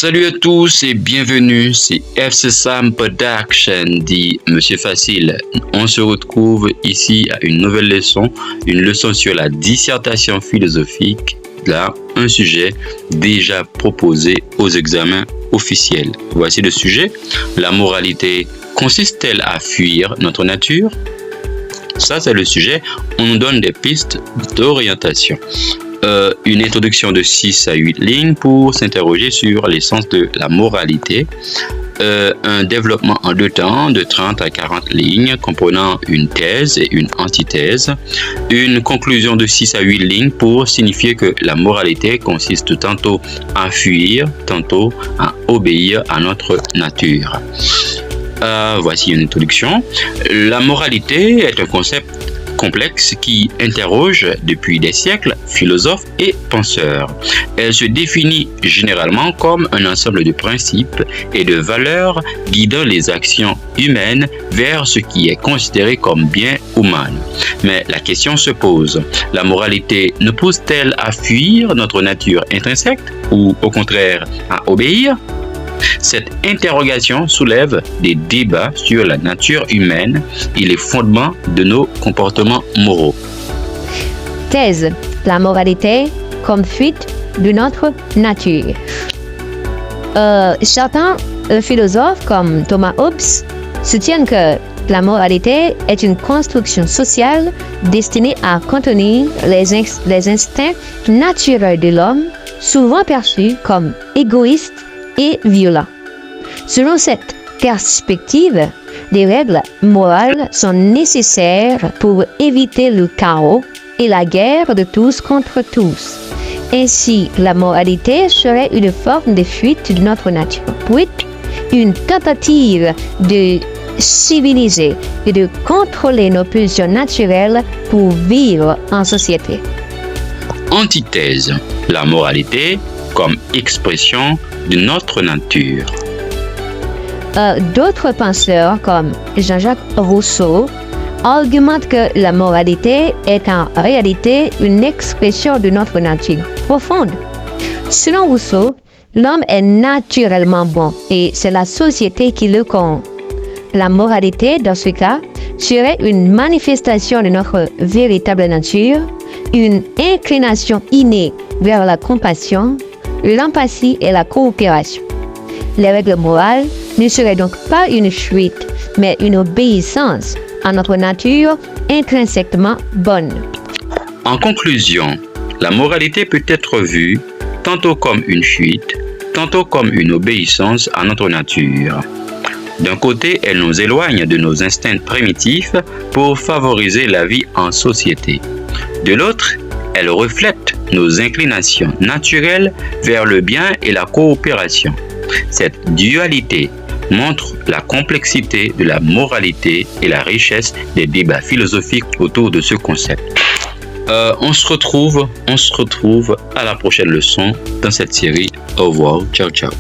Salut à tous et bienvenue, c'est FC Sam Production, dit Monsieur Facile. On se retrouve ici à une nouvelle leçon, une leçon sur la dissertation philosophique, là, un sujet déjà proposé aux examens officiels. Voici le sujet. La moralité consiste-t-elle à fuir notre nature? Ça, c'est le sujet. On nous donne des pistes d'orientation. Une introduction de 6 à 8 lignes pour s'interroger sur l'essence de la moralité. Un développement en deux temps de 30 à 40 lignes comprenant une thèse et une antithèse. Une conclusion de 6 à 8 lignes pour signifier que la moralité consiste tantôt à fuir, tantôt à obéir à notre nature. Voici une introduction. La moralité est un concept complexe qui interroge depuis des siècles philosophes et penseurs. Elle se définit généralement comme un ensemble de principes et de valeurs guidant les actions humaines vers ce qui est considéré comme bien ou mal. Mais la question se pose, la moralité nous pousse-t-elle à fuir notre nature intrinsèque ou au contraire à obéir? Cette interrogation soulève des débats sur la nature humaine et les fondements de nos comportements moraux. Thèse. La moralité comme fuite de notre nature. Certains philosophes comme Thomas Hobbes soutiennent que la moralité est une construction sociale destinée à contenir les instincts naturels de l'homme, souvent perçus comme égoïstes et violents. Selon cette perspective, des règles morales sont nécessaires pour éviter le chaos et la guerre de tous contre tous. Ainsi, la moralité serait une forme de fuite de notre nature, une tentative de civiliser et de contrôler nos pulsions naturelles pour vivre en société. Antithèse. La moralité comme expression de notre nature. D'autres penseurs comme Jean-Jacques Rousseau argumentent que la moralité est en réalité une expression de notre nature profonde. Selon Rousseau, l'homme est naturellement bon et c'est la société qui le corrompt. La moralité, dans ce cas, serait une manifestation de notre véritable nature, une inclination innée vers la compassion, l'empathie et la coopération. Les règles morales ne seraient donc pas une fuite, mais une obéissance à notre nature intrinsèquement bonne. En conclusion, la moralité peut être vue tantôt comme une fuite, tantôt comme une obéissance à notre nature. D'un côté, elle nous éloigne de nos instincts primitifs pour favoriser la vie en société. De l'autre, elle reflète nos inclinations naturelles vers le bien et la coopération. Cette dualité montre la complexité de la moralité et la richesse des débats philosophiques autour de ce concept. On se retrouve à la prochaine leçon dans cette série. Au revoir, ciao ciao.